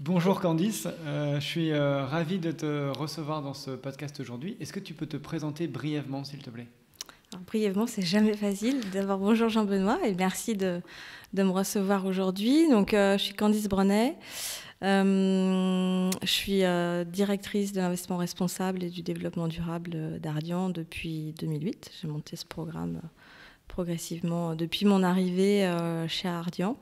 Bonjour Candice, je suis ravi de te recevoir dans ce podcast aujourd'hui. Est-ce que tu peux te présenter brièvement, s'il te plaît? Alors, brièvement, c'est jamais facile. D'abord, bonjour Jean-Benoît et merci de me recevoir aujourd'hui. Donc, je suis Candice Brenet. Je suis directrice de l'investissement responsable et du développement durable d'Ardian depuis 2008. J'ai monté ce programme progressivement depuis mon arrivée chez Ardian,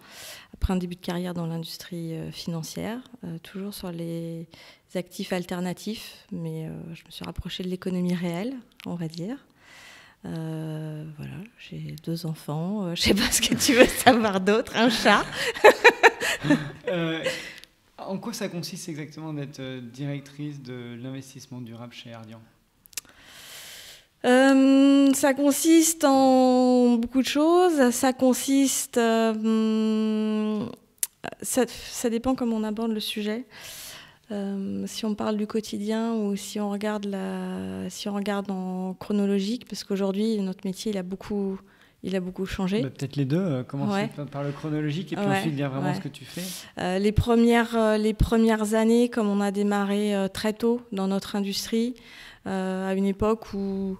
après un début de carrière dans l'industrie financière, toujours sur les actifs alternatifs, mais je me suis rapprochée de l'économie réelle, on va dire. Voilà, j'ai 2 enfants, je sais pas ce que tu veux savoir d'autre, un chat. En quoi ça consiste exactement d'être directrice de l'investissement durable chez Ardian? Ça consiste en beaucoup de choses. Ça consiste... ça dépend comment on aborde le sujet. Si on parle du quotidien ou si on regarde en chronologique, parce qu'aujourd'hui, notre métier, il a beaucoup changé. Peut-être les deux, commencer Ouais. par le chronologique et puis Ouais, ensuite dire vraiment ouais. ce que tu fais. Les premières années, comme on a démarré très tôt dans notre industrie, à une époque où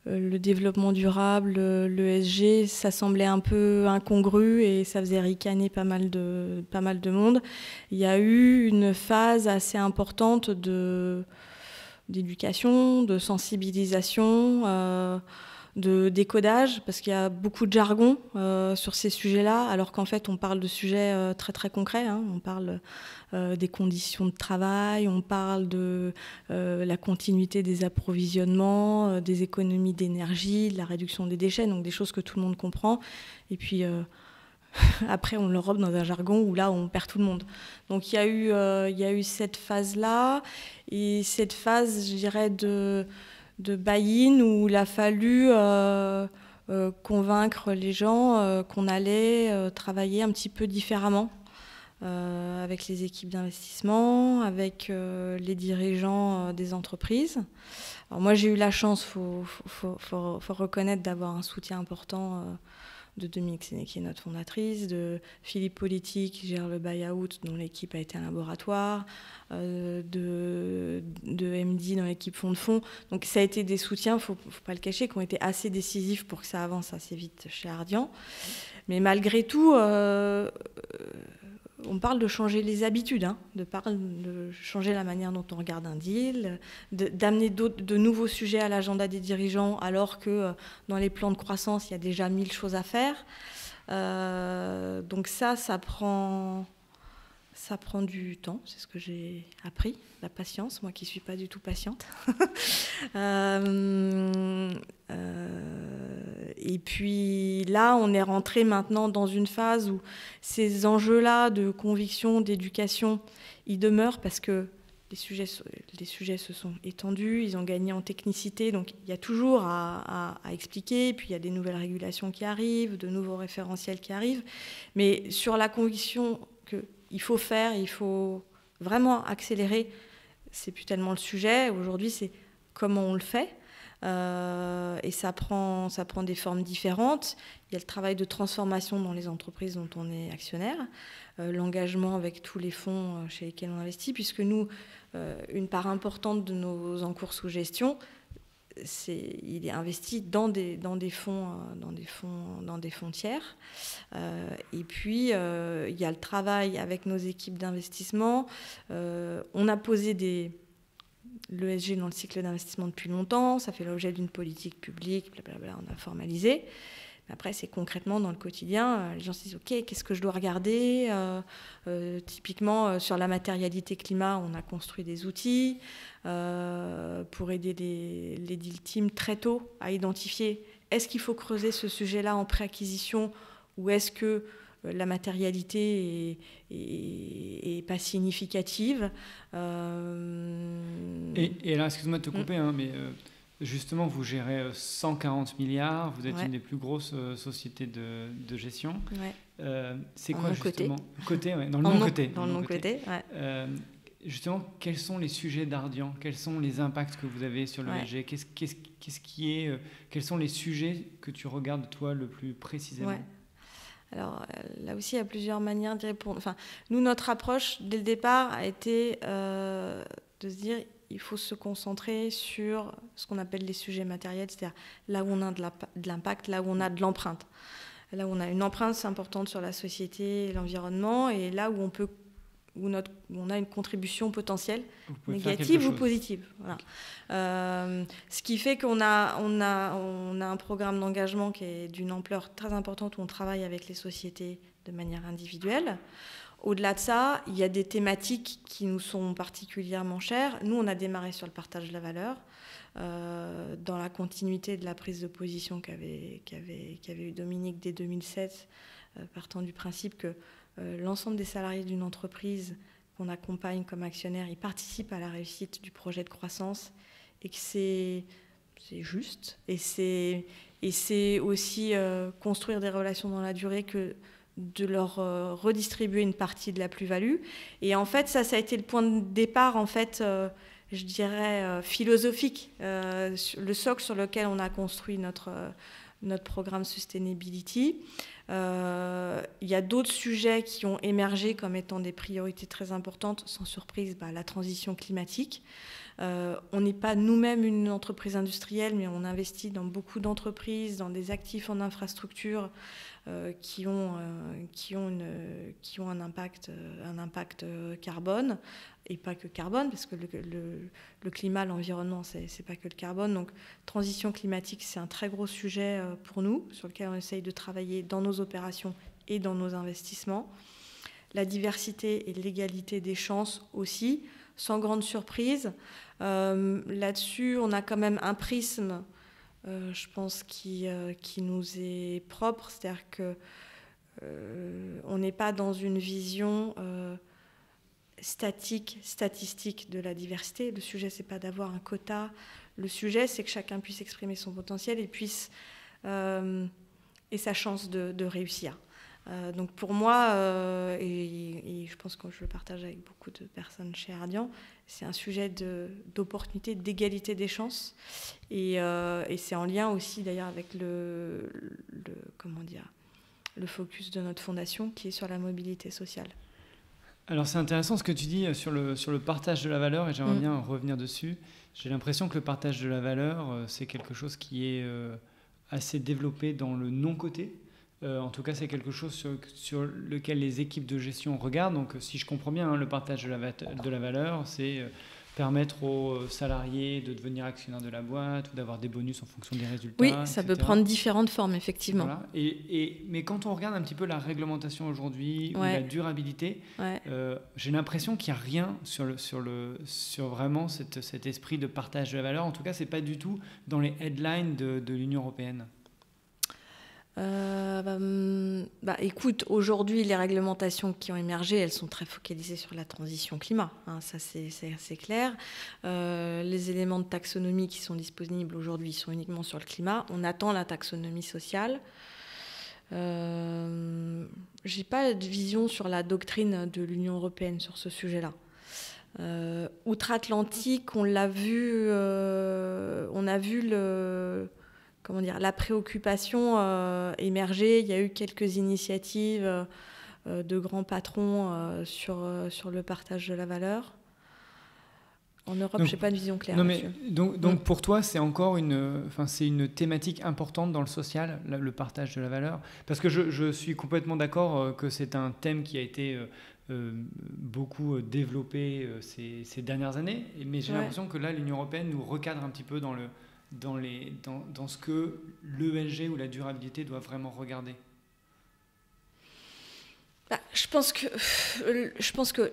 le développement durable, l'ESG, ça semblait un peu incongru et ça faisait ricaner pas mal de monde. Il y a eu une phase assez importante d'éducation, de sensibilisation, de décodage, parce qu'il y a beaucoup de jargon sur ces sujets-là, alors qu'en fait on parle de sujets très très concrets, hein. On parle des conditions de travail, on parle de la continuité des approvisionnements, des économies d'énergie, de la réduction des déchets, donc des choses que tout le monde comprend. Et puis après on l'enrobe dans un jargon où là on perd tout le monde. Donc il y a eu cette phase-là, et cette phase, je dirais, de buy-in où il a fallu convaincre les gens qu'on allait travailler un petit peu différemment avec les équipes d'investissement, avec les dirigeants des entreprises. Alors moi j'ai eu la chance, faut reconnaître, d'avoir un soutien important de Dominique Séné, qui est notre fondatrice, de Philippe Politi, qui gère le buy-out, dont l'équipe a été un laboratoire, de MD dans l'équipe fonds de fonds. Donc ça a été des soutiens, faut pas le cacher, qui ont été assez décisifs pour que ça avance assez vite chez Ardian. Mais malgré tout, on parle de changer les habitudes, hein, de changer la manière dont on regarde un deal, d'amener de nouveaux sujets à l'agenda des dirigeants, alors que dans les plans de croissance, il y a déjà 1000 choses à faire. Donc ça prend du temps, c'est ce que j'ai appris, la patience, moi qui ne suis pas du tout patiente. Et puis là, on est rentré maintenant dans une phase où ces enjeux-là de conviction, d'éducation, ils demeurent parce que les sujets se sont étendus, ils ont gagné en technicité, donc il y a toujours à expliquer, et puis il y a des nouvelles régulations qui arrivent, de nouveaux référentiels qui arrivent, mais sur la conviction qu'il faut faire, il faut vraiment accélérer, c'est plus tellement le sujet. Aujourd'hui, c'est comment on le fait. Et ça prend des formes différentes. Il y a le travail de transformation dans les entreprises dont on est actionnaire, l'engagement avec tous les fonds chez lesquels on investit, puisque nous, une part importante de nos encours sous gestion, il est investi dans des fonds tiers. Et puis il y a le travail avec nos équipes d'investissement. On a posé l'ESG dans le cycle d'investissement depuis longtemps, ça fait l'objet d'une politique publique, blablabla, on a formalisé. Mais après, c'est concrètement dans le quotidien, les gens se disent « Ok, qu'est-ce que je dois regarder ?» Typiquement, sur la matérialité climat, on a construit des outils pour aider les deal teams très tôt à identifier est-ce qu'il faut creuser ce sujet-là en pré-acquisition, ou est-ce que la matérialité est pas significative. Et alors, excuse-moi de te couper, hein, mais justement, vous gérez 140 milliards, vous êtes Ouais. une des plus grosses sociétés de gestion. Ouais. C'est En quoi non-coté. justement côté, ouais, dans le non-coté. Dans le non-coté, ouais. Justement, quels sont les sujets d'Ardian? Quels sont les impacts que vous avez sur le Ouais. l'ESG? Quels sont les sujets que tu regardes toi le plus précisément? Ouais. Alors là aussi, il y a plusieurs manières d'y répondre. Enfin, nous, notre approche, dès le départ, a été de se dire il faut se concentrer sur ce qu'on appelle les sujets matériels, c'est-à-dire là où on a de l'impact, là où on a de l'empreinte. Là où on a une empreinte importante sur la société et l'environnement, et là où on a une contribution potentielle, négative ou positive. Voilà. Ce qui fait qu'on a un programme d'engagement qui est d'une ampleur très importante, où on travaille avec les sociétés de manière individuelle. Au-delà de ça, il y a des thématiques qui nous sont particulièrement chères. Nous, on a démarré sur le partage de la valeur, dans la continuité de la prise de position qu'avait eu Dominique dès 2007, partant du principe que l'ensemble des salariés d'une entreprise qu'on accompagne comme actionnaire, ils participent à la réussite du projet de croissance, et que c'est juste. Et c'est aussi construire des relations dans la durée que de leur redistribuer une partie de la plus-value. Et en fait, ça a été le point de départ, en fait, je dirais, philosophique, le socle sur lequel on a construit notre programme Sustainability. Il y a d'autres sujets qui ont émergé comme étant des priorités très importantes. Sans surprise, la transition climatique. On n'est pas nous-mêmes une entreprise industrielle, mais on investit dans beaucoup d'entreprises, dans des actifs en infrastructure qui ont un impact carbone, et pas que carbone, parce que le climat, l'environnement, c'est pas que le carbone. Donc, transition climatique, c'est un très gros sujet pour nous, sur lequel on essaye de travailler dans nos opérations et dans nos investissements. La diversité et l'égalité des chances aussi, sans grande surprise. Là-dessus, on a quand même un prisme, je pense, qui nous est propre, c'est-à-dire que on n'est pas dans une vision statistique de la diversité. Le sujet, c'est pas d'avoir un quota. Le sujet, c'est que chacun puisse exprimer son potentiel et sa chance de réussir. Donc pour moi, et je pense que je le partage avec beaucoup de personnes chez Ardian, c'est un sujet d'opportunité, d'égalité des chances, et c'est en lien aussi d'ailleurs avec le focus de notre fondation, qui est sur la mobilité sociale. Alors c'est intéressant ce que tu dis sur le partage de la valeur, et j'aimerais bien revenir dessus. J'ai l'impression que le partage de la valeur, c'est quelque chose qui est assez développé dans le non-côté. En tout cas, c'est quelque chose sur lequel les équipes de gestion regardent. Donc, si je comprends bien, le partage de la valeur, c'est permettre aux salariés de devenir actionnaires de la boîte ou d'avoir des bonus en fonction des résultats. Oui, ça peut prendre différentes formes, effectivement. Voilà. Mais quand on regarde un petit peu la réglementation aujourd'hui, ou la durabilité, j'ai l'impression qu'il n'y a rien sur vraiment cet esprit de partage de la valeur. En tout cas, ce n'est pas du tout dans les headlines de l'Union européenne. Écoute, aujourd'hui, les réglementations qui ont émergé, elles sont très focalisées sur la transition climat, ça c'est clair. Les éléments de taxonomie qui sont disponibles aujourd'hui sont uniquement sur le climat. On attend la taxonomie sociale. J'ai pas de vision sur la doctrine de l'Union européenne sur ce sujet-là. Outre-Atlantique, on a vu la préoccupation émerger. Il y a eu quelques initiatives de grands patrons sur le partage de la valeur. En Europe, je n'ai pas de vision claire là-dessus. Donc pour toi, c'est encore une thématique importante dans le social, le partage de la valeur. Parce que je suis complètement d'accord que c'est un thème qui a été beaucoup développé ces dernières années. Mais j'ai l'impression que là, l'Union européenne nous recadre un petit peu dans ce que l'ESG ou la durabilité doit vraiment regarder. Je pense que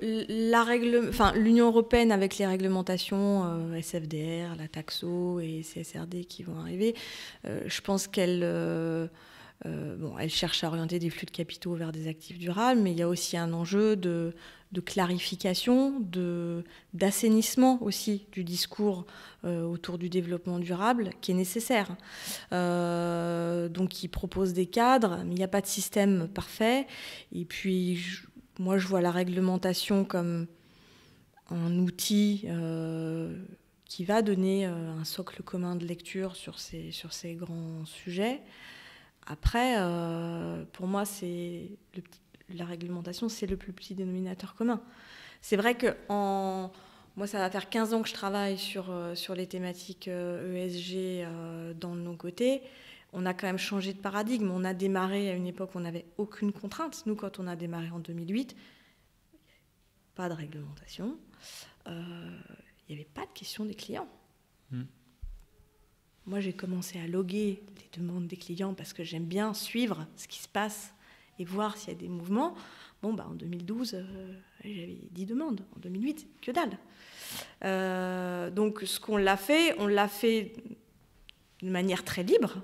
l'Union européenne, avec les réglementations SFDR, la Taxo et CSRD qui vont arriver, je pense qu'elle cherche à orienter des flux de capitaux vers des actifs durables, mais il y a aussi un enjeu de clarification, d'assainissement aussi du discours autour du développement durable qui est nécessaire. Donc, il propose des cadres, mais il n'y a pas de système parfait. Et puis, moi, je vois la réglementation comme un outil qui va donner un socle commun de lecture sur ces grands sujets. Après, pour moi, la réglementation, c'est le plus petit dénominateur commun. C'est vrai que moi, ça va faire 15 ans que je travaille sur les thématiques ESG dans nos côtés. On a quand même changé de paradigme. On a démarré à une époque où on n'avait aucune contrainte. Nous, quand on a démarré en 2008, pas de réglementation. Il n'y avait pas de question des clients. Moi, j'ai commencé à loguer les demandes des clients parce que j'aime bien suivre ce qui se passe et voir s'il y a des mouvements. En 2012, j'avais 10 demandes. En 2008, que dalle. Donc, ce qu'on l'a fait de manière très libre,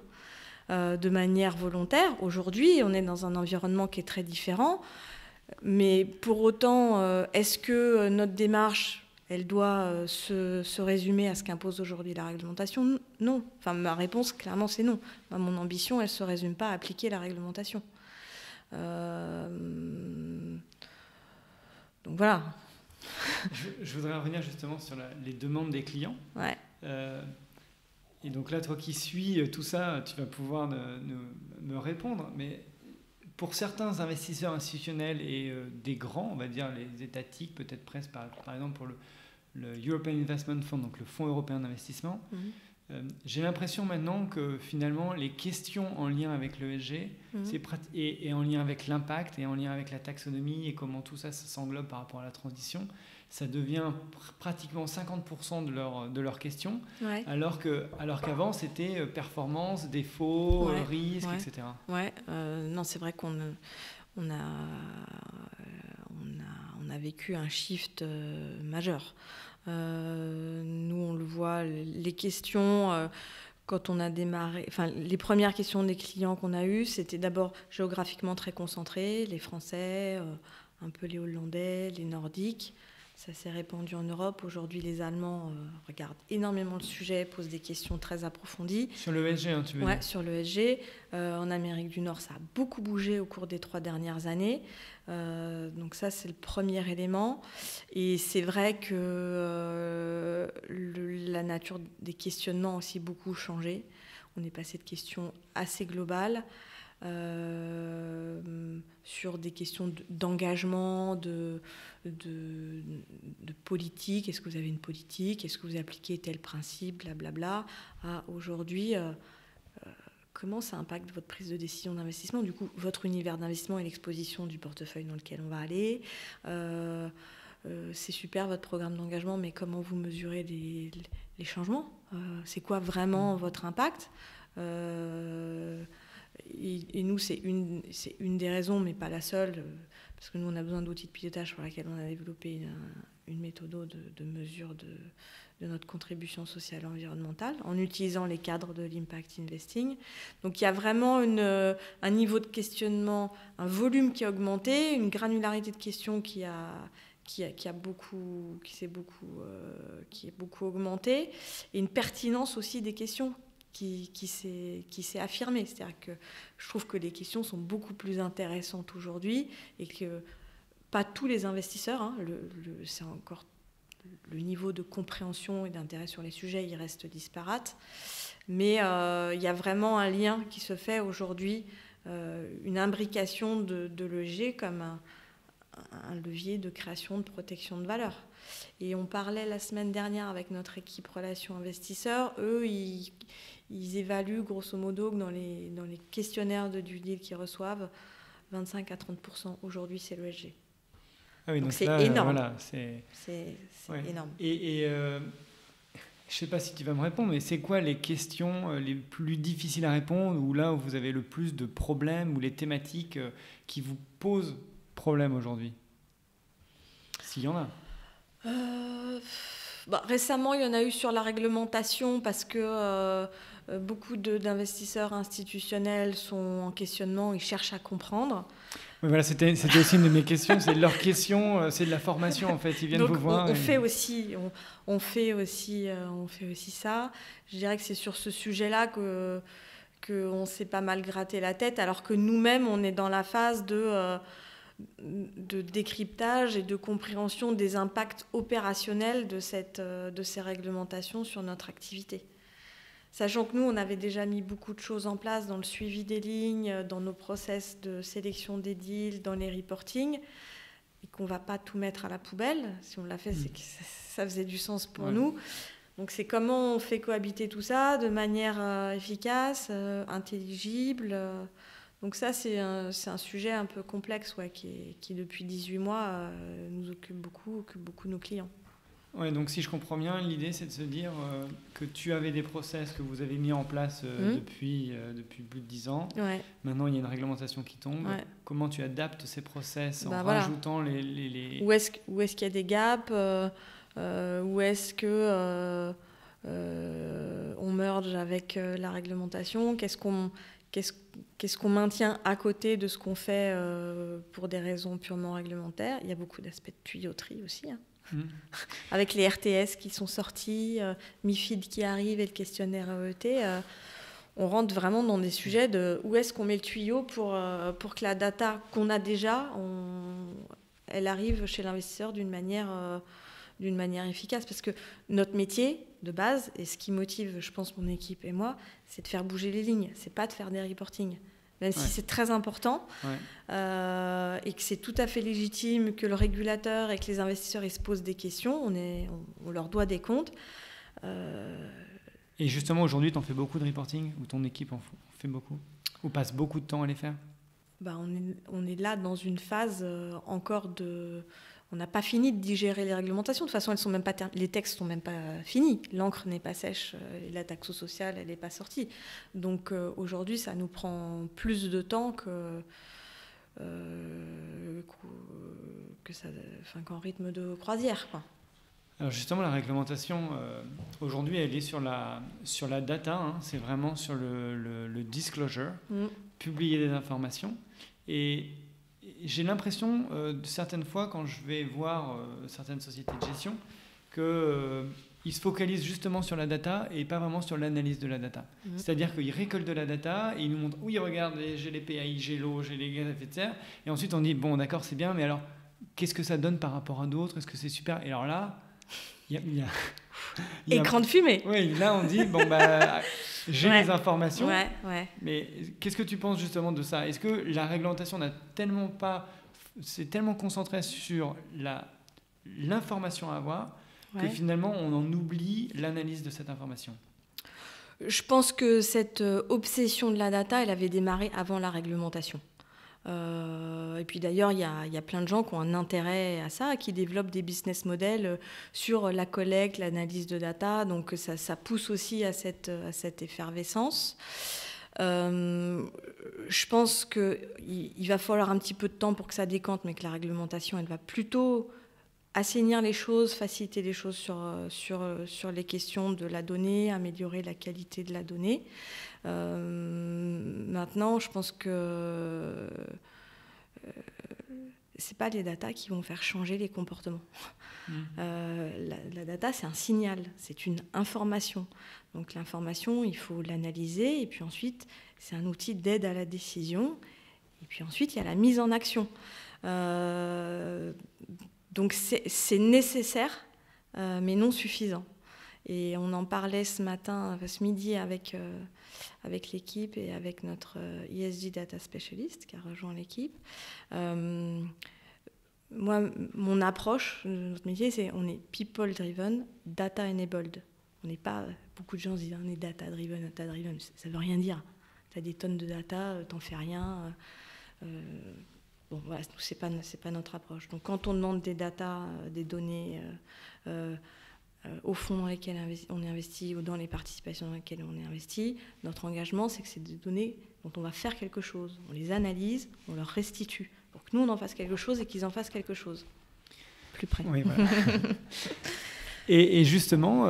de manière volontaire. Aujourd'hui, on est dans un environnement qui est très différent. Mais pour autant, est-ce que notre démarche, elle doit se résumer à ce qu'impose aujourd'hui la réglementation? Non. Enfin, ma réponse, clairement, c'est non. Mon ambition, elle ne se résume pas à appliquer la réglementation. Donc voilà. Je voudrais revenir justement sur les demandes des clients. Ouais. Et donc là, toi qui suis tout ça, tu vas pouvoir me répondre. Mais pour certains investisseurs institutionnels et des grands, on va dire les étatiques, peut-être presque par exemple pour le European Investment Fund, donc le Fonds européen d'investissement, j'ai l'impression maintenant que finalement les questions en lien avec l'ESG et en lien avec l'impact et en lien avec la taxonomie et comment tout ça s'englobe par rapport à la transition, ça devient pratiquement 50% de leurs questions, ouais. alors qu'avant c'était performance, défaut, risque, etc. Ouais, non, c'est vrai qu'on a vécu un shift majeur. Nous, on le voit, les questions, quand on a démarré, enfin, les premières questions des clients qu'on a eues, c'était d'abord géographiquement très concentré, les Français, un peu les Hollandais, les Nordiques. Ça s'est répandu en Europe. Aujourd'hui, les Allemands regardent énormément le sujet, posent des questions très approfondies. Sur l'ESG, tu veux dire ? Oui, sur l'ESG. En Amérique du Nord, ça a beaucoup bougé au cours des 3 dernières années. Donc ça, c'est le premier élément. Et c'est vrai que la nature des questionnements a aussi beaucoup changé. On est passé de questions assez globales sur des questions d'engagement, de politique. Est-ce que vous avez une politique? Est-ce que vous appliquez tel principe? Blablabla. À aujourd'hui, comment ça impacte votre prise de décision d'investissement? Du coup, votre univers d'investissement et l'exposition du portefeuille dans lequel on va aller. C'est super votre programme d'engagement, mais comment vous mesurez les changements? C'est quoi vraiment votre impact? Et nous, c'est une des raisons, mais pas la seule, parce que nous, on a besoin d'outils de pilotage pour lesquels on a développé une méthode de mesure de notre contribution sociale et environnementale, en utilisant les cadres de l'impact investing. Donc il y a vraiment un niveau de questionnement, un volume qui a augmenté, une granularité de questions qui est beaucoup augmentée, et une pertinence aussi des questions qui s'est affirmée. C'est-à-dire que je trouve que les questions sont beaucoup plus intéressantes aujourd'hui et que pas tous les investisseurs, c'est encore le niveau de compréhension et d'intérêt sur les sujets, il reste disparate. Mais il y a vraiment un lien qui se fait aujourd'hui, une imbrication de l'ESG comme un levier de création de protection de valeur. Et on parlait la semaine dernière avec notre équipe relations investisseurs. Eux, ils évaluent grosso modo que dans les questionnaires de due deal qu'ils reçoivent, 25 à 30% aujourd'hui, c'est l'ESG. Ah oui, donc c'est là, énorme. Voilà, c'est énorme. Et je ne sais pas si tu vas me répondre, mais c'est quoi les questions les plus difficiles à répondre, ou là où vous avez le plus de problèmes, ou les thématiques qui vous posent problème aujourd'hui, s'il y en a? Récemment, il y en a eu sur la réglementation parce que beaucoup d'investisseurs institutionnels sont en questionnement, ils cherchent à comprendre. Oui, voilà, c'était aussi une de mes questions, c'est leur question, c'est de la formation en fait, ils viennent donc, vous voir. On fait aussi ça. Je dirais que c'est sur ce sujet-là qu'on s'est pas mal gratté la tête, alors que nous-mêmes, on est dans la phase de décryptage et de compréhension des impacts opérationnels de ces réglementations sur notre activité. Sachant que nous, on avait déjà mis beaucoup de choses en place dans le suivi des lignes, dans nos process de sélection des deals, dans les reporting, et qu'on ne va pas tout mettre à la poubelle. Si on l'a fait, c'est que ça faisait du sens pour nous. Donc c'est comment on fait cohabiter tout ça de manière efficace, intelligible. Donc ça, c'est un sujet un peu complexe qui depuis 18 mois, nous occupe beaucoup de nos clients. Ouais, donc si je comprends bien, l'idée c'est de se dire que tu avais des process que vous avez mis en place depuis plus de 10 ans. Ouais. Maintenant, il y a une réglementation qui tombe. Ouais. Comment tu adaptes ces process en rajoutant les... Où est-ce qu'il y a des gaps où est-ce que on merge avec la réglementation, qu'est-ce qu'on maintient à côté de ce qu'on fait pour des raisons purement réglementaires. Il y a beaucoup d'aspects de tuyauterie aussi, hein. Avec les RTS qui sont sortis, MIFID qui arrive et le questionnaire AET, on rentre vraiment dans des sujets de où est-ce qu'on met le tuyau pour que la data qu'on a déjà, elle arrive chez l'investisseur d'une manière efficace. Parce que notre métier de base, et ce qui motive, je pense, mon équipe et moi, c'est de faire bouger les lignes, c'est pas de faire des reporting. Même si c'est très important et que c'est tout à fait légitime que le régulateur et que les investisseurs ils se posent des questions, on leur doit des comptes. Et justement, aujourd'hui, tu en fais beaucoup de reporting, ou ton équipe en fait beaucoup, ou passe beaucoup de temps à les faire? On est là dans une phase encore de... On n'a pas fini de digérer les réglementations. De toute façon, elles sont même pas les textes sont même pas finis. L'encre n'est pas sèche et la taxe sociale, elle n'est pas sortie. Donc aujourd'hui, ça nous prend plus de temps qu'en rythme de croisière, quoi. Alors justement, la réglementation, aujourd'hui, elle est sur la data, hein, c'est vraiment sur le disclosure, publier des informations. Et j'ai l'impression, certaines fois, quand je vais voir certaines sociétés de gestion, qu'ils se focalisent justement sur la data et pas vraiment sur l'analyse de la data. C'est-à-dire qu'ils récoltent de la data et ils nous montrent, oui, regarde, j'ai les PAI, j'ai l'eau, j'ai les gaz à effet de serre. Et ensuite, on dit, bon, d'accord, c'est bien, mais alors, qu'est-ce que ça donne par rapport à d'autres? Est-ce que c'est super? Et alors là, il y a écran de fumée. Oui, là, on dit, bon, j'ai les informations. Mais qu'est-ce que tu penses justement de ça? Est-ce que la réglementation c'est tellement concentré sur l'information à avoir que finalement on en oublie l'analyse de cette information? Je pense que cette obsession de la data, elle avait démarré avant la réglementation. Et puis d'ailleurs, il y a plein de gens qui ont un intérêt à ça, qui développent des business models sur la collecte, l'analyse de data. Donc ça pousse aussi à cette effervescence. Je pense qu'il va falloir un petit peu de temps pour que ça décante, mais que la réglementation, elle va plutôt assainir les choses, faciliter les choses sur les questions de la donnée, améliorer la qualité de la donnée. Maintenant, je pense que c'est pas les datas qui vont faire changer les comportements. La data, c'est un signal, c'est une information. Donc l'information, il faut l'analyser et puis ensuite, c'est un outil d'aide à la décision. Et puis ensuite, il y a la mise en action. Donc c'est nécessaire, mais non suffisant. Et on en parlait ce midi avec l'équipe et avec notre ESG Data Specialist qui a rejoint l'équipe. Moi, mon approche de notre métier, c'est on est people-driven, data-enabled. On n'est pas... Beaucoup de gens se disent on est data-driven. Ça ne veut rien dire. Tu as des tonnes de data, t'en fais rien. Bon, voilà, c'est pas notre approche. Donc quand on demande des data, des données au fonds dans lesquels on est investi ou dans les participations dans lesquelles on est investi, notre engagement, c'est que c'est des données dont on va faire quelque chose. On les analyse, on leur restitue pour que nous, on en fasse quelque chose et qu'ils en fassent quelque chose. Plus près. Oui, voilà. Et justement,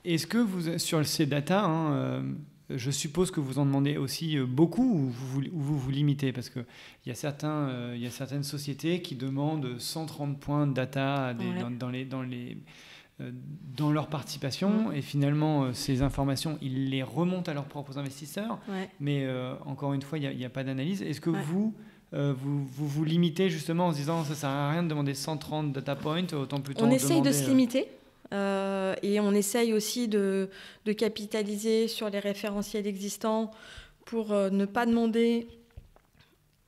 est-ce que vous, sur ces data, je suppose que vous en demandez aussi beaucoup ou vous limitez? Parce qu'il y a certaines sociétés qui demandent 130 points de data dans leur participation et finalement ces informations, ils les remontent à leurs propres investisseurs. Mais encore une fois, il n'y a pas d'analyse. Est-ce que vous limitez justement en se disant ça ne sert à rien de demander 130 data points, autant plutôt on essaye de se limiter. Et on essaye aussi de capitaliser sur les référentiels existants pour ne pas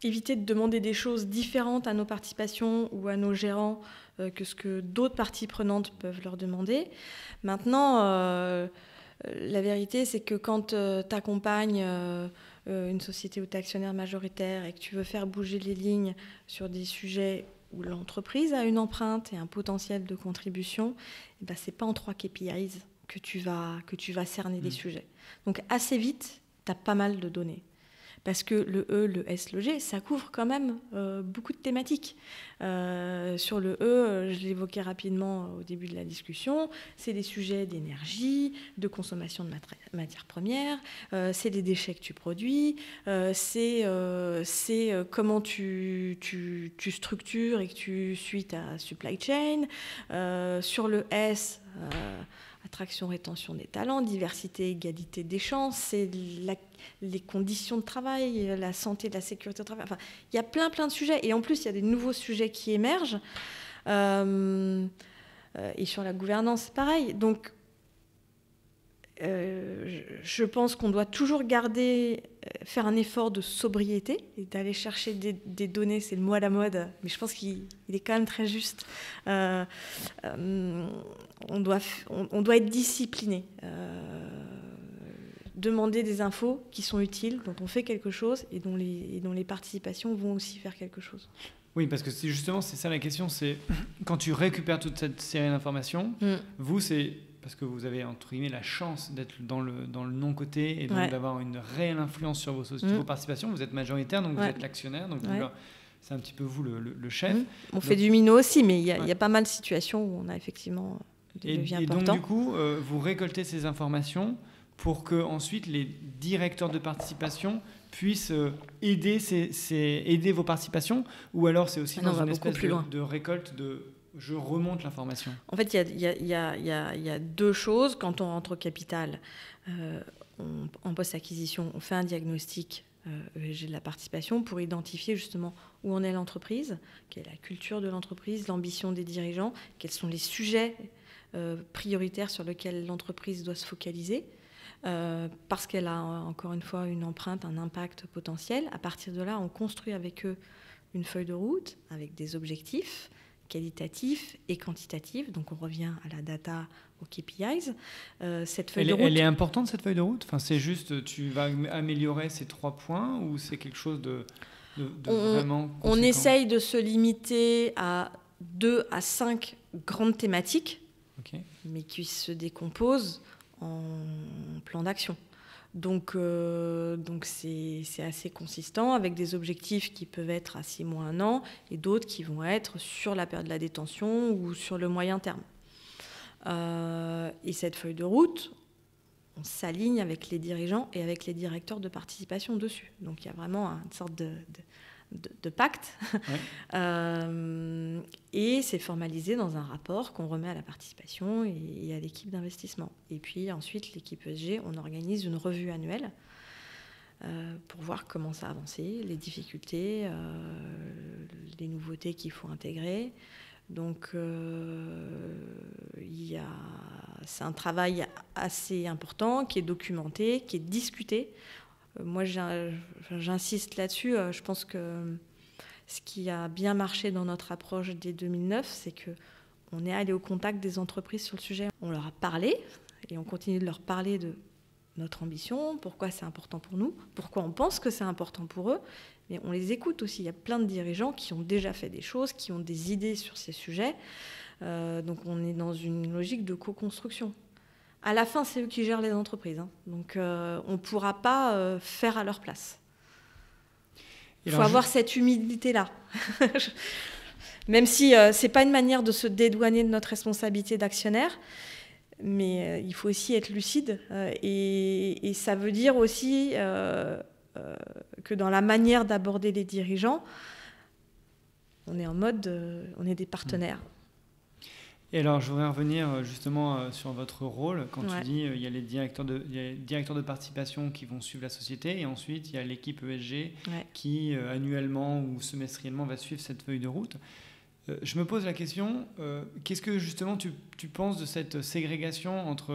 éviter de demander des choses différentes à nos participations ou à nos gérants que ce que d'autres parties prenantes peuvent leur demander. Maintenant, la vérité, c'est que quand tu accompagnes une société où tu es actionnaire majoritaire et que tu veux faire bouger les lignes sur des sujets où l'entreprise a une empreinte et un potentiel de contribution, eh ben, ce n'est pas en 3 KPIs que tu vas cerner des sujets. Donc assez vite, tu as pas mal de données. Parce que le E, le S, le G, ça couvre quand même beaucoup de thématiques. Sur le E, je l'évoquais rapidement au début de la discussion, c'est des sujets d'énergie, de consommation de matières premières, c'est les déchets que tu produis, c'est comment tu structures et que tu suis ta supply chain. Sur le S, attraction, rétention des talents, diversité, égalité des chances, c'est les conditions de travail, la santé, la sécurité au travail. Enfin, il y a plein de sujets. Et en plus, il y a des nouveaux sujets qui émergent. Et sur la gouvernance, c'est pareil. Donc, je pense qu'on doit toujours faire un effort de sobriété et d'aller chercher des données. C'est le mot à la mode, mais je pense qu'il est quand même très juste. On doit être discipliné. Demander des infos qui sont utiles, dont on fait quelque chose et dont les participations vont aussi faire quelque chose. Oui, parce que c'est ça la question, c'est quand tu récupères toute cette série d'informations, vous, c'est parce que vous avez entre guillemets la chance d'être dans le non-côté et donc d'avoir une réelle influence sur vos participations. Vous êtes majoritaire, donc vous êtes l'actionnaire, donc c'est un petit peu vous le chef. On fait du minot aussi, mais il y a pas mal de situations où on a effectivement des leviers importants. Et donc du coup, vous récoltez ces informations pour que ensuite les directeurs de participation puissent aider vos participations, ou alors c'est aussi dans une espèce de récolte de je remonte l'information. En fait, il y a 2 choses. Quand on rentre au capital, en post-acquisition, on fait un diagnostic ESG de la participation pour identifier justement où en est l'entreprise, quelle est la culture de l'entreprise, l'ambition des dirigeants, quels sont les sujets prioritaires sur lesquels l'entreprise doit se focaliser. Parce qu'elle a encore une fois une empreinte, un impact potentiel. À partir de là, on construit avec eux une feuille de route avec des objectifs qualitatifs et quantitatifs. Donc on revient à la data, aux KPIs. Cette feuille de route, elle est importante, cette feuille de route. Enfin, c'est juste, tu vas améliorer ces 3 points, ou c'est quelque chose de vraiment conséquent? On essaye de se limiter à 2 à 5 grandes thématiques, mais qui se décomposent en plan d'action. Donc c'est assez consistant, avec des objectifs qui peuvent être à 6 mois, 1 an, et d'autres qui vont être sur la période de la détention ou sur le moyen terme. Et cette feuille de route, on s'aligne avec les dirigeants et avec les directeurs de participation dessus. Donc il y a vraiment une sorte de pacte. Et c'est formalisé dans un rapport qu'on remet à la participation et à l'équipe d'investissement. Et puis ensuite, l'équipe ESG, on organise une revue annuelle pour voir comment ça a avancé, les difficultés, les nouveautés qu'il faut intégrer. Donc c'est un travail assez important qui est documenté, qui est discuté. Moi, j'insiste là-dessus. Je pense que ce qui a bien marché dans notre approche dès 2009, c'est qu'on est allé au contact des entreprises sur le sujet. On leur a parlé et on continue de leur parler de notre ambition, pourquoi c'est important pour nous, pourquoi on pense que c'est important pour eux. Mais on les écoute aussi. Il y a plein de dirigeants qui ont déjà fait des choses, qui ont des idées sur ces sujets. Donc on est dans une logique de co-construction. À la fin, c'est eux qui gèrent les entreprises. Donc, on ne pourra pas faire à leur place. Il faut avoir cette humilité-là. Même si ce n'est pas une manière de se dédouaner de notre responsabilité d'actionnaire, mais il faut aussi être lucide. Et ça veut dire aussi que dans la manière d'aborder les dirigeants, on est en mode, on est des partenaires. Et alors, je voudrais revenir justement sur votre rôle. Quand tu dis il y a les directeurs de participation qui vont suivre la société, et ensuite il y a l'équipe ESG qui annuellement ou semestriellement va suivre cette feuille de route. Je me pose la question, qu'est-ce que justement tu penses de cette ségrégation entre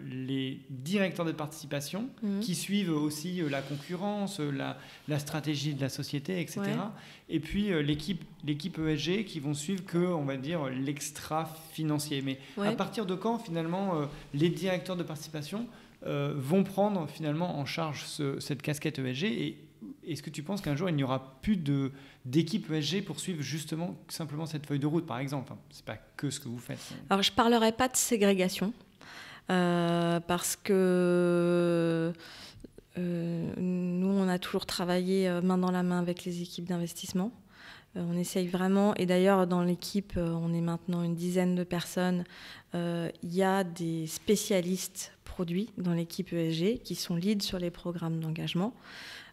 les directeurs de participation qui suivent aussi la concurrence, la stratégie de la société, etc. Ouais. Et puis l'équipe ESG qui vont suivre que, on va dire, l'extra-financier. Mais à partir de quand finalement les directeurs de participation vont prendre finalement en charge cette casquette ESG et est-ce que tu penses qu'un jour, il n'y aura plus d'équipe ESG pour suivre justement simplement cette feuille de route, par exemple? Ce n'est pas que ce que vous faites. Alors, je ne parlerai pas de ségrégation, parce que nous, on a toujours travaillé main dans la main avec les équipes d'investissement. On essaye vraiment, et d'ailleurs, dans l'équipe, on est maintenant une dizaine de personnes. Il y a des spécialistes produits dans l'équipe ESG qui sont leads sur les programmes d'engagement.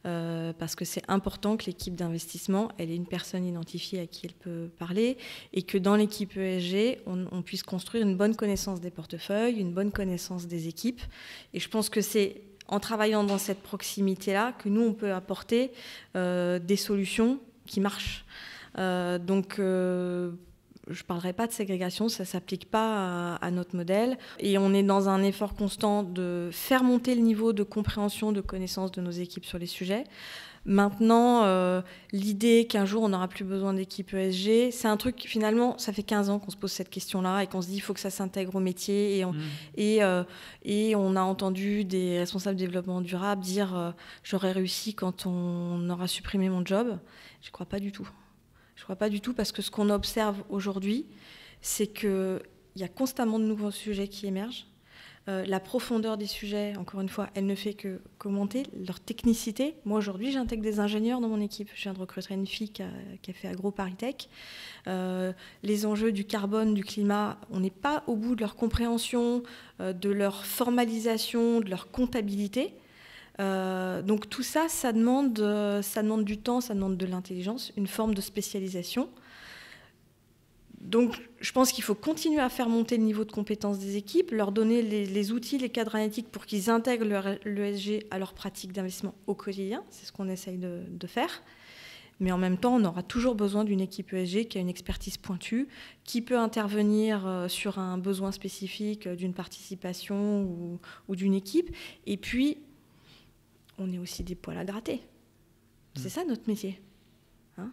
Parce que c'est important que l'équipe d'investissement, elle ait une personne identifiée à qui elle peut parler et que dans l'équipe ESG, on puisse construire une bonne connaissance des portefeuilles, une bonne connaissance des équipes. Et je pense que c'est en travaillant dans cette proximité-là que nous, on peut apporter des solutions qui marchent. Je ne parlerai pas de ségrégation, ça ne s'applique pas à notre modèle. Et on est dans un effort constant de faire monter le niveau de compréhension, de connaissance de nos équipes sur les sujets. Maintenant, l'idée qu'un jour on n'aura plus besoin d'équipe ESG, c'est un truc, finalement, ça fait 15 ans qu'on se pose cette question-là et qu'on se dit qu'il faut que ça s'intègre au métier. Et on a entendu des responsables de développement durable dire j'aurais réussi quand on aura supprimé mon job. Je ne crois pas du tout. Je ne crois pas du tout parce que ce qu'on observe aujourd'hui, c'est qu'il y a constamment de nouveaux sujets qui émergent. La profondeur des sujets, encore une fois, elle ne fait que commenter leur technicité. Moi, aujourd'hui, j'intègre des ingénieurs dans mon équipe. Je viens de recruter une fille qui a fait AgroParisTech. Les enjeux du carbone, du climat, on n'est pas au bout de leur compréhension, de leur formalisation, de leur comptabilité. Donc tout ça, ça demande du temps, ça demande de l'intelligence, une forme de spécialisation. Donc je pense qu'il faut continuer à faire monter le niveau de compétence des équipes, leur donner les outils, les cadres analytiques pour qu'ils intègrent l'ESG à leur pratique d'investissement au quotidien. C'est ce qu'on essaye de faire. Mais en même temps, on aura toujours besoin d'une équipe ESG qui a une expertise pointue, qui peut intervenir sur un besoin spécifique d'une participation ou d'une équipe. Et puis, on est aussi des poils à gratter. C'est ça notre métier. Hein,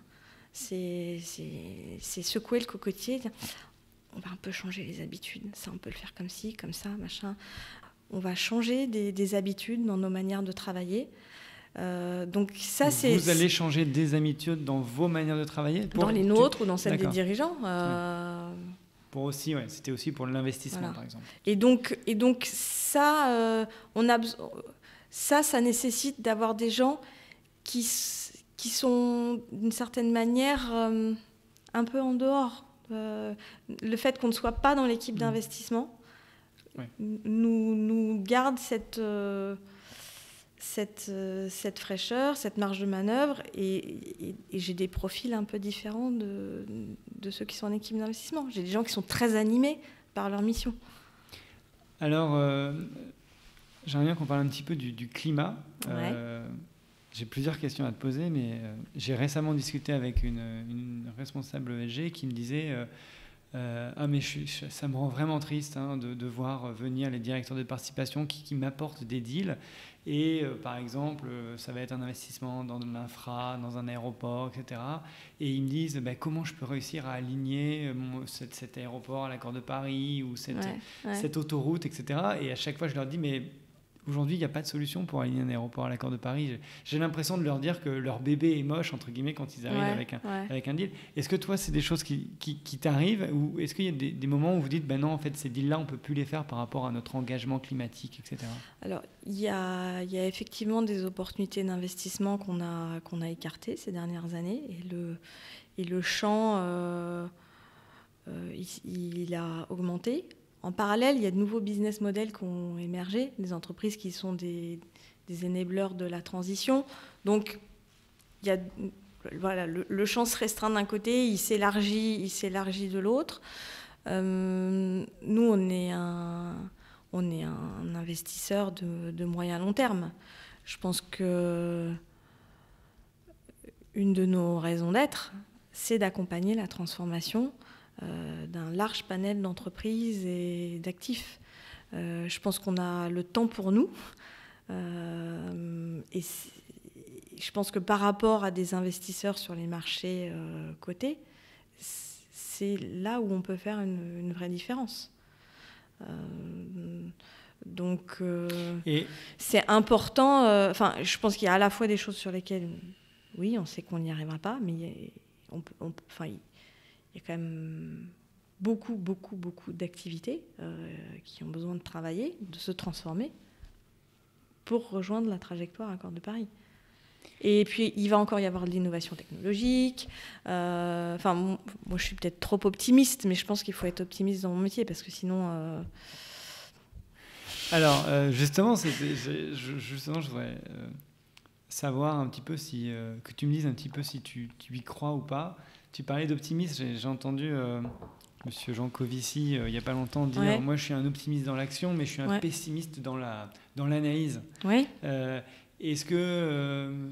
c'est secouer le cocotier. On va un peu changer les habitudes. Ça, on peut le faire comme ci, comme ça, machin. On va changer des habitudes dans nos manières de travailler. Donc ça, Vous allez changer des habitudes dans vos manières de travailler dans les nôtres ou dans celles des dirigeants. Pour aussi, c'était aussi pour l'investissement, par exemple. Et donc ça, on a besoin... Ça nécessite d'avoir des gens qui sont, d'une certaine manière, un peu en dehors. Le fait qu'on ne soit pas dans l'équipe d'investissement nous garde cette fraîcheur, cette marge de manœuvre. Et j'ai des profils un peu différents de ceux qui sont en équipe d'investissement. J'ai des gens qui sont très animés par leur mission. Alors... J'aimerais bien qu'on parle un petit peu du climat. J'ai plusieurs questions à te poser, mais j'ai récemment discuté avec une responsable ESG qui me disait mais ça me rend vraiment triste de voir venir les directeurs de participation qui m'apportent des deals. Et par exemple, ça va être un investissement dans de l'infra, dans un aéroport, etc. Et ils me disent comment je peux réussir à aligner cet aéroport à l'accord de Paris ou cette autoroute, etc. Et à chaque fois, je leur dis mais aujourd'hui, il n'y a pas de solution pour aligner un aéroport à l'accord de Paris. J'ai l'impression de leur dire que leur bébé est moche, entre guillemets, quand ils arrivent avec un deal. Est-ce que toi, c'est des choses qui t'arrivent ou est-ce qu'il y a des moments où vous dites non, en fait, ces deals-là, on ne peut plus les faire par rapport à notre engagement climatique, etc. Alors, il y a effectivement des opportunités d'investissement qu'on a écartées ces dernières années. Et le champ, il a augmenté. En parallèle, il y a de nouveaux business models qui ont émergé, des entreprises qui sont des enablers de la transition. Donc, le champ se restreint d'un côté, il s'élargit de l'autre. Nous, on est un investisseur de moyen long terme. Je pense que une de nos raisons d'être, c'est d'accompagner la transformation d'un large panel d'entreprises et d'actifs. Je pense qu'on a le temps pour nous. Et je pense que par rapport à des investisseurs sur les marchés cotés, c'est là où on peut faire une vraie différence. Donc, c'est important. Je pense qu'il y a à la fois des choses sur lesquelles, oui, on sait qu'on n'y arrivera pas, mais il y a quand même beaucoup d'activités qui ont besoin de travailler, de se transformer pour rejoindre la trajectoire Accord de Paris. Et puis, il va encore y avoir de l'innovation technologique. Moi, je suis peut-être trop optimiste, mais je pense qu'il faut être optimiste dans mon métier, parce que sinon... Alors, justement, je voudrais savoir un petit peu que tu me dises un petit peu si tu y crois ou pas. Tu parlais d'optimisme. J'ai entendu Monsieur Jean Covici, il n'y a pas longtemps, dire moi, je suis un optimiste dans l'action, mais je suis un pessimiste dans l'analyse. Ouais. Est-ce que...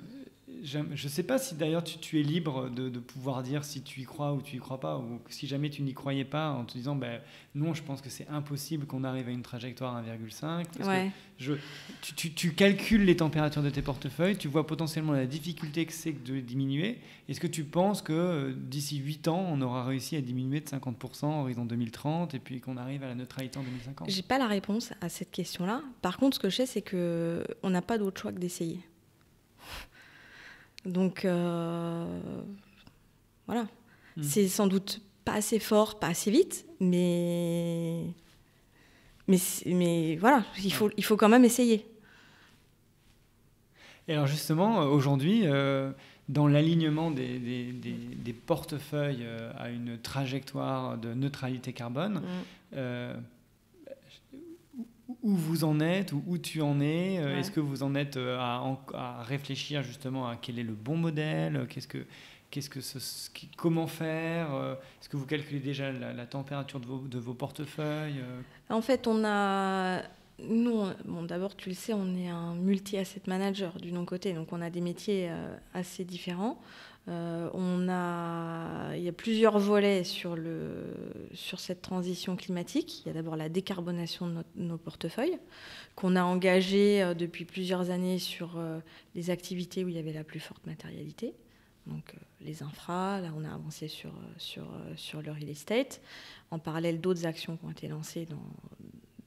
je ne sais pas si d'ailleurs tu es libre de pouvoir dire si tu y crois ou tu y crois pas, ou si jamais tu n'y croyais pas, en te disant non, je pense que c'est impossible qu'on arrive à une trajectoire 1,5. Parce que tu calcules les températures de tes portefeuilles, tu vois potentiellement la difficulté que c'est de diminuer. Est-ce que tu penses que d'ici 8 ans, on aura réussi à diminuer de 50% en horizon 2030 et puis qu'on arrive à la neutralité en 2050 ? J'ai pas la réponse à cette question-là. Par contre, ce que je sais, c'est qu'on n'a pas d'autre choix que d'essayer. Donc, voilà. C'est sans doute pas assez fort, pas assez vite, mais voilà, il faut quand même essayer. Et alors justement, aujourd'hui, dans l'alignement des portefeuilles à une trajectoire de neutralité carbone, où vous en êtes, ou où tu en es, est-ce que vous en êtes à réfléchir justement à quel est le bon modèle, comment faire, est-ce que vous calculez déjà la température de vos portefeuilles En fait, d'abord, tu le sais, on est un multi-asset manager du non-coté, donc on a des métiers assez différents. Il y a plusieurs volets sur cette transition climatique. Il y a d'abord la décarbonation de nos portefeuilles, qu'on a engagé depuis plusieurs années sur les activités où il y avait la plus forte matérialité. Donc les infras, là on a avancé sur le real estate. En parallèle, d'autres actions qui ont été lancées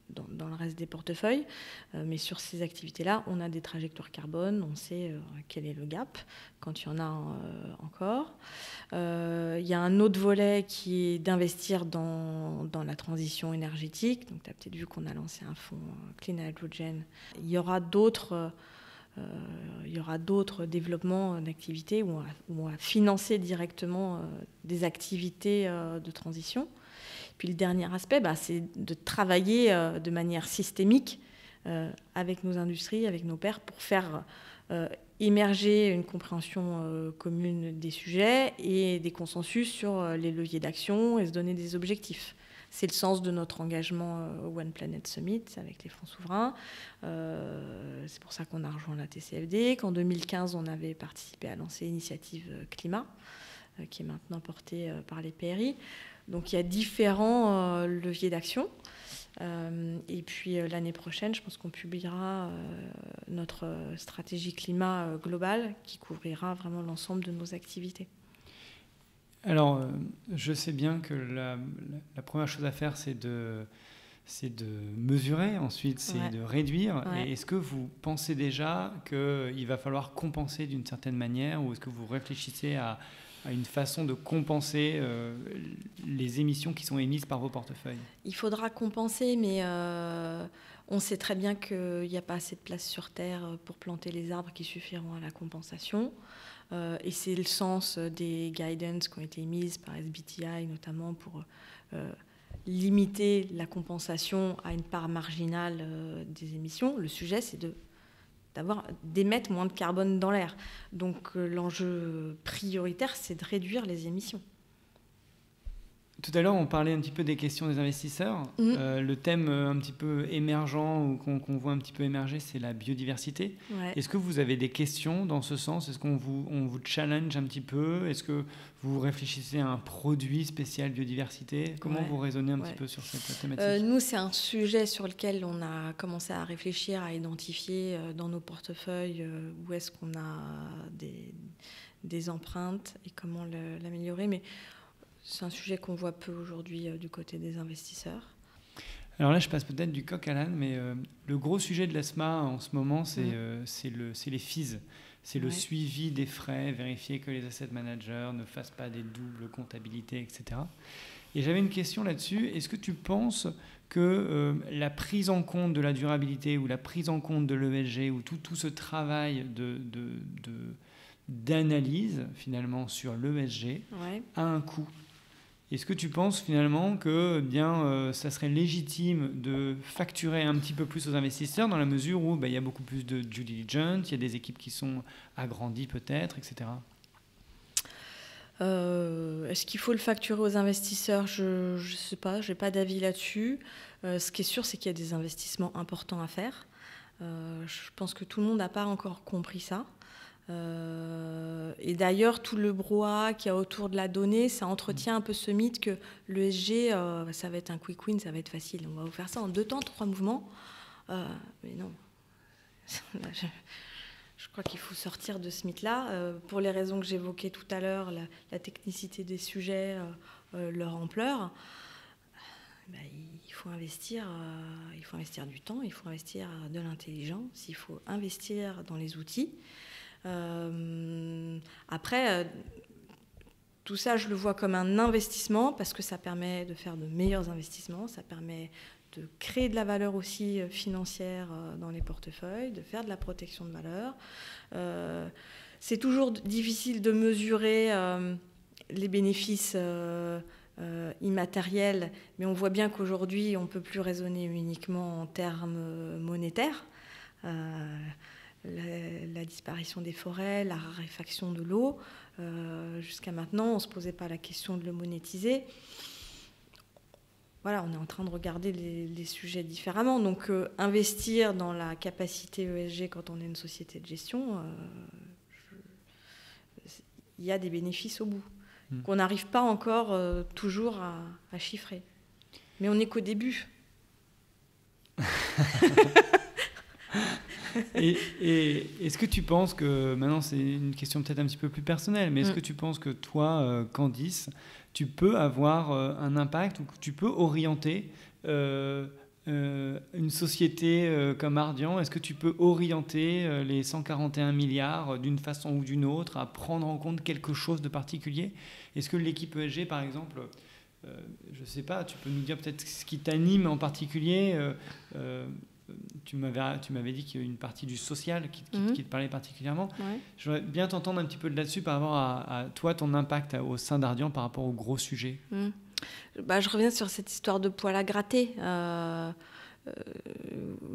dans le reste des portefeuilles. Mais sur ces activités-là, on a des trajectoires carbone, on sait quel est le gap, quand il y en a encore. Il y a un autre volet qui est d'investir dans la transition énergétique. Donc tu as peut-être vu qu'on a lancé un fonds Clean Hydrogen. Il y aura d'autres développements d'activités où on va financer directement des activités de transition. Puis le dernier aspect, c'est de travailler de manière systémique avec nos industries, avec nos pairs, pour faire émerger une compréhension commune des sujets et des consensus sur les leviers d'action et se donner des objectifs. C'est le sens de notre engagement au One Planet Summit avec les fonds souverains. C'est pour ça qu'on a rejoint la TCFD, qu'en 2015, on avait participé à lancer l'initiative Climat, qui est maintenant portée par les PRI. Donc il y a différents leviers d'action. Et puis l'année prochaine, je pense qu'on publiera notre stratégie climat globale qui couvrira vraiment l'ensemble de nos activités. Alors, je sais bien que la première chose à faire, c'est de mesurer, ensuite c'est de réduire. Ouais. Et est-ce que vous pensez déjà qu'il va falloir compenser d'une certaine manière, ou est-ce que vous réfléchissez à une façon de compenser les émissions qui sont émises par vos portefeuilles ? Il faudra compenser, mais on sait très bien qu'il n'y a pas assez de place sur Terre pour planter les arbres qui suffiront à la compensation. Et c'est le sens des guidance qui ont été émises par SBTI, notamment pour limiter la compensation à une part marginale des émissions. Le sujet, c'est d'émettre moins de carbone dans l'air. Donc l'enjeu prioritaire, c'est de réduire les émissions. tout à l'heure, on parlait un petit peu des questions des investisseurs. Le thème un petit peu émergent ou qu'on voit un petit peu émerger, c'est la biodiversité. Ouais. Est-ce que vous avez des questions dans ce sens? Est-ce qu'on vous challenge un petit peu? Est-ce que vous réfléchissez à un produit spécial biodiversité? Comment vous raisonnez un petit peu sur cette thématique? Nous, c'est un sujet sur lequel on a commencé à réfléchir, à identifier dans nos portefeuilles où est-ce qu'on a des empreintes et comment l'améliorer. Mais c'est un sujet qu'on voit peu aujourd'hui du côté des investisseurs. Alors là, je passe peut-être du coq à l'âne, mais le gros sujet de l'ESMA en ce moment, c'est les fees. C'est le suivi des frais, vérifier que les asset managers ne fassent pas des doubles comptabilités, etc. Et j'avais une question là-dessus. Est-ce que tu penses que la prise en compte de la durabilité ou la prise en compte de l'ESG ou tout ce travail d'analyse finalement sur l'ESG a un coût? Est-ce que tu penses finalement que ça serait légitime de facturer un petit peu plus aux investisseurs dans la mesure où il y a beaucoup plus de due diligence, il y a des équipes qui sont agrandies peut-être, etc. Est-ce qu'il faut le facturer aux investisseurs? Je ne sais pas, je n'ai pas d'avis là-dessus. Ce qui est sûr, c'est qu'il y a des investissements importants à faire. Je pense que tout le monde n'a pas encore compris ça. Et d'ailleurs, tout le brouhaha qu'il y a autour de la donnée, ça entretient un peu ce mythe que l'ESG, ça va être un quick win, ça va être facile. On va vous faire ça en 2 temps, 3 mouvements. Mais non. Je crois qu'il faut sortir de ce mythe-là. Pour les raisons que j'évoquais tout à l'heure, la technicité des sujets, leur ampleur, il faut investir du temps, il faut investir de l'intelligence, il faut investir dans les outils. Après, tout ça, je le vois comme un investissement parce que ça permet de faire de meilleurs investissements, ça permet de créer de la valeur aussi financière dans les portefeuilles, de faire de la protection de valeur. C'est toujours difficile de mesurer les bénéfices immatériels, mais on voit bien qu'aujourd'hui, on ne peut plus raisonner uniquement en termes monétaires. La disparition des forêts, la raréfaction de l'eau. Jusqu'à maintenant, on ne se posait pas la question de le monétiser. Voilà, on est en train de regarder les sujets différemment. Donc, investir dans la capacité ESG quand on est une société de gestion, il y a des bénéfices au bout, qu'on n'arrive pas encore toujours à chiffrer. Mais on n'est qu'au début. Et est-ce que tu penses que, maintenant c'est une question peut-être un petit peu plus personnelle, mais est-ce que tu penses que toi, Candice, tu peux avoir un impact ou que tu peux orienter une société comme Ardian? Est-ce que tu peux orienter les 141 milliards d'une façon ou d'une autre à prendre en compte quelque chose de particulier? Est-ce que l'équipe ESG, par exemple, je ne sais pas, tu peux nous dire peut-être ce qui t'anime en particulier tu m'avais dit qu'il y a une partie du social qui te parlait particulièrement. Ouais. Je voudrais bien t'entendre un petit peu là-dessus par rapport à toi, ton impact au sein d'Ardian par rapport au gros sujet. Je reviens sur cette histoire de poil à gratter.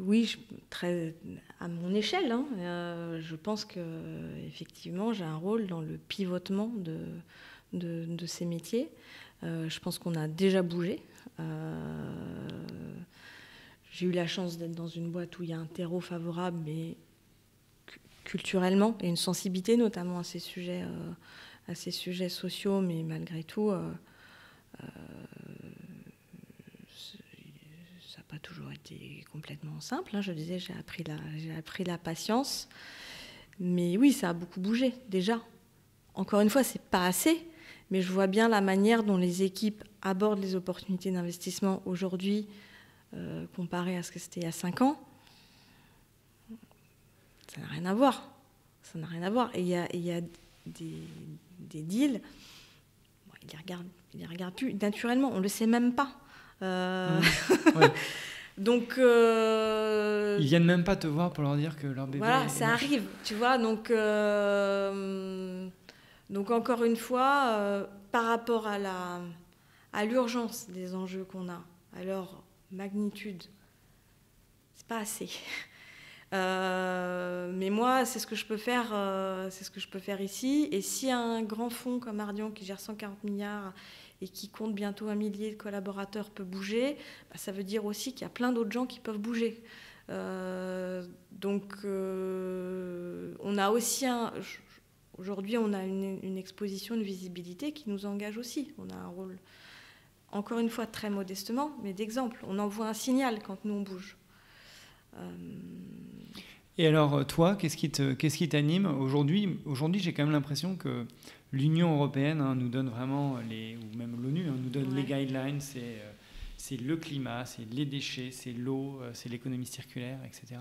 Oui, très à mon échelle, je pense qu'effectivement, j'ai un rôle dans le pivotement de ces métiers. Je pense qu'on a déjà bougé. J'ai eu la chance d'être dans une boîte où il y a un terreau favorable, mais culturellement, et une sensibilité notamment à ces sujets sociaux, mais malgré tout, ça n'a pas toujours été complètement simple. Je disais, j'ai appris la patience. Mais oui, ça a beaucoup bougé, déjà. Encore une fois, ce n'est pas assez, mais je vois bien la manière dont les équipes abordent les opportunités d'investissement aujourd'hui, comparé à ce que c'était il y a 5 ans, ça n'a rien à voir. Ça n'a rien à voir. Et il y a des deals, ils les regardent plus naturellement, on ne le sait même pas. Ouais. Donc, ils viennent même pas te voir pour leur dire que leur bébé... Voilà, ça arrive, tu vois. Donc encore une fois, par rapport à l'urgence des enjeux qu'on a, à leur magnitude, c'est pas assez. Mais moi, c'est ce que je peux faire ici. Et si un grand fonds comme Ardian qui gère 140 milliards et qui compte bientôt 1 millier de collaborateurs peut bouger, ça veut dire aussi qu'il y a plein d'autres gens qui peuvent bouger. Donc on a aussi aujourd'hui on a une exposition, une visibilité qui nous engage aussi. On a un rôle, encore une fois très modestement, mais d'exemple. On envoie un signal quand nous on bouge. Et alors toi, qu'est-ce qui t'anime aujourd'hui, j'ai quand même l'impression que l'Union européenne nous donne vraiment, ou même l'ONU nous donne les guidelines, c'est le climat, c'est les déchets, c'est l'eau, c'est l'économie circulaire, etc.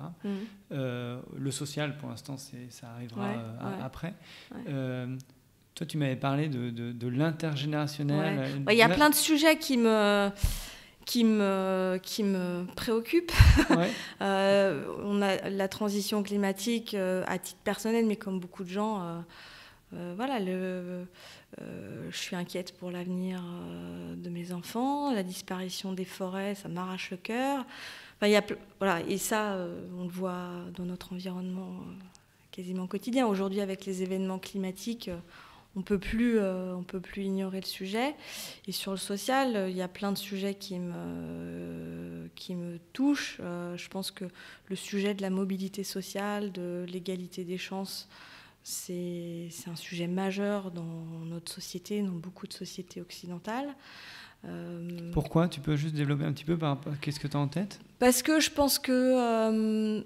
Le social, pour l'instant, ça arrivera après. Toi, tu m'avais parlé de l'intergénérationnel. Il y a plein de sujets qui me préoccupent. On a la transition climatique à titre personnel, mais comme beaucoup de gens, je suis inquiète pour l'avenir de mes enfants. La disparition des forêts, ça m'arrache le cœur. Et ça, on le voit dans notre environnement quasiment quotidien. Aujourd'hui, avec les événements climatiques, on peut plus ignorer le sujet. Et sur le social, il y a plein de sujets qui me touchent. Je pense que le sujet de la mobilité sociale, de l'égalité des chances, c'est un sujet majeur dans notre société, dans beaucoup de sociétés occidentales. Pourquoi ? Tu peux juste développer un petit peu par rapport à qu'est-ce que tu as en tête ? Parce que je pense que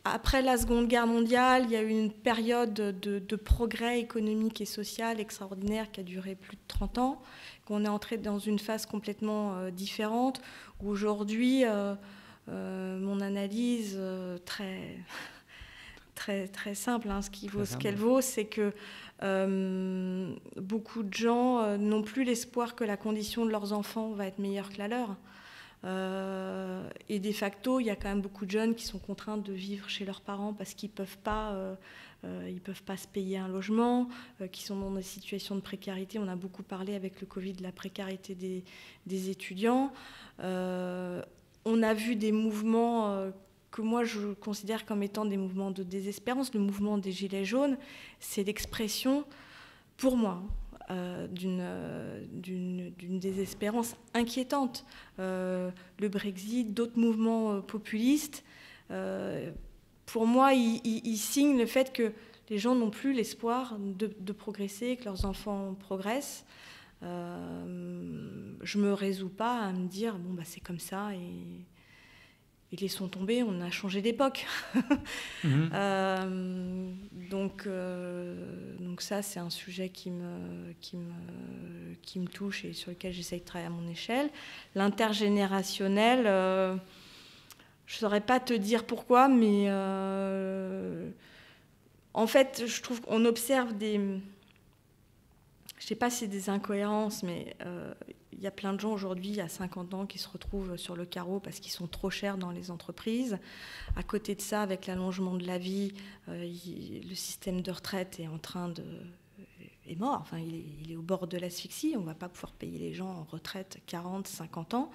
après la Seconde Guerre mondiale, il y a eu une période de progrès économique et social extraordinaire qui a duré plus de 30 ans, qu'on est entré dans une phase complètement différente, où aujourd'hui, mon analyse très, très, très simple, ce qu'elle vaut, c'est que beaucoup de gens n'ont plus l'espoir que la condition de leurs enfants va être meilleure que la leur. Et de facto, il y a quand même beaucoup de jeunes qui sont contraints de vivre chez leurs parents parce qu'ils peuvent pas se payer un logement, qui sont dans des situations de précarité. On a beaucoup parlé avec le Covid de la précarité des étudiants. On a vu des mouvements que moi je considère comme étant des mouvements de désespérance. Le mouvement des Gilets jaunes, c'est l'expression, pour moi, d'une désespérance inquiétante. Le Brexit, d'autres mouvements populistes, pour moi, ils signent le fait que les gens n'ont plus l'espoir de progresser, que leurs enfants progressent. Je me résous pas à me dire c'est comme ça et laissons tomber, on a changé d'époque. Donc ça, c'est un sujet qui me touche et sur lequel j'essaye de travailler à mon échelle. L'intergénérationnel, je ne saurais pas te dire pourquoi, mais en fait, je trouve qu'on observe je ne sais pas si c'est des incohérences, mais il y a plein de gens aujourd'hui, à 50 ans, qui se retrouvent sur le carreau parce qu'ils sont trop chers dans les entreprises. À côté de ça, avec l'allongement de la vie, le système de retraite est mort. Enfin, il est au bord de l'asphyxie. On ne va pas pouvoir payer les gens en retraite 40, 50 ans.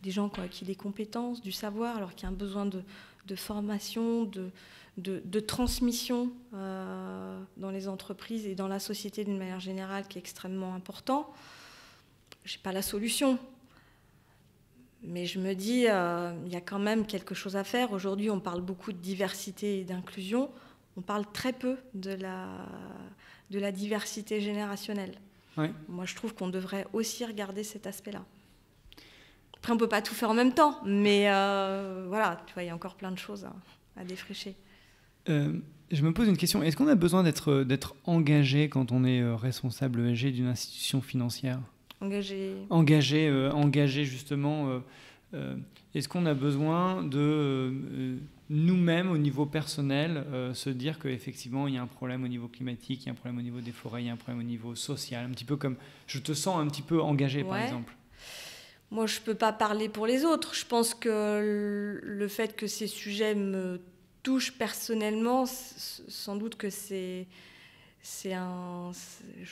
Des gens qui ont acquis des compétences, du savoir, alors qu'il y a un besoin de formation, de transmission dans les entreprises et dans la société d'une manière générale qui est extrêmement important. Je n'ai pas la solution. Mais je me dis, il y a quand même quelque chose à faire. Aujourd'hui, on parle beaucoup de diversité et d'inclusion. On parle très peu de la diversité générationnelle. Ouais. Moi, je trouve qu'on devrait aussi regarder cet aspect-là. Après, on ne peut pas tout faire en même temps. Mais voilà, tu vois, il y a encore plein de choses à défricher. Je me pose une question. Est-ce qu'on a besoin d'être engagé quand on est responsable ESG d'une institution financière ? Engagé justement. Est-ce qu'on a besoin de nous-mêmes, au niveau personnel, se dire qu'effectivement, il y a un problème au niveau climatique, il y a un problème au niveau des forêts, il y a un problème au niveau social, un petit peu comme je te sens un petit peu engagé, par exemple. Moi, je ne peux pas parler pour les autres. Je pense que le fait que ces sujets me touchent personnellement, sans doute que je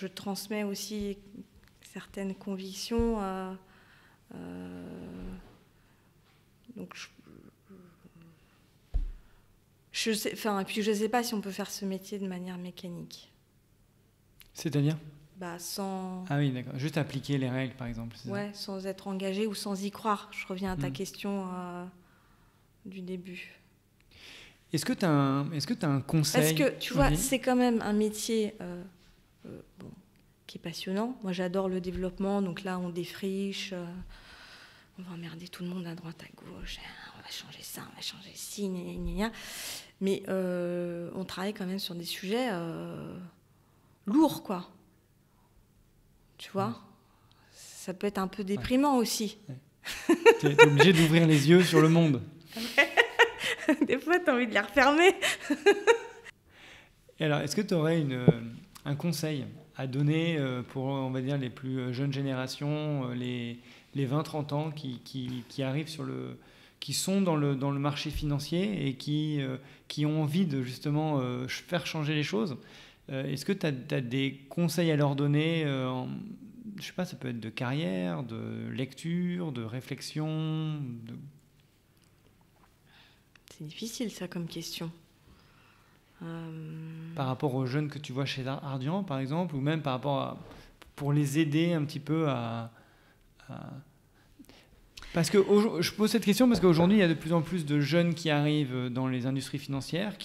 transmets aussi certaines convictions. Donc je sais pas si on peut faire ce métier de manière mécanique. C'est-à-dire ? sans... Ah oui, d'accord. Juste appliquer les règles, par exemple. Ouais, sans être engagé ou sans y croire. Je reviens à ta question du début. Est-ce que tu as un conseil? Parce que, tu vois, c'est quand même un métier qui est passionnant. Moi, j'adore le développement. Donc là, on défriche. On va emmerder tout le monde à droite, à gauche. On va changer ça, on va changer ci, gna, gna, gna. Mais on travaille quand même sur des sujets lourds, quoi. Tu vois, ça peut être un peu déprimant aussi. Ouais. Tu es obligé d'ouvrir les yeux sur le monde. Des fois, tu as envie de les refermer. Et alors, est-ce que tu aurais un conseil à donner pour, on va dire, les plus jeunes générations, les 20-30 ans qui arrivent qui sont dans le marché financier et qui ont envie de justement faire changer les choses? Est-ce que tu as des conseils à leur donner je sais pas, ça peut être de carrière, de lecture, de réflexion C'est difficile, ça, comme question. Par rapport aux jeunes que tu vois chez Ardian, par exemple, ou même par rapport pour les aider un petit peu à... Parce que je pose cette question parce qu'aujourd'hui, il y a de plus en plus de jeunes qui arrivent dans les industries financières,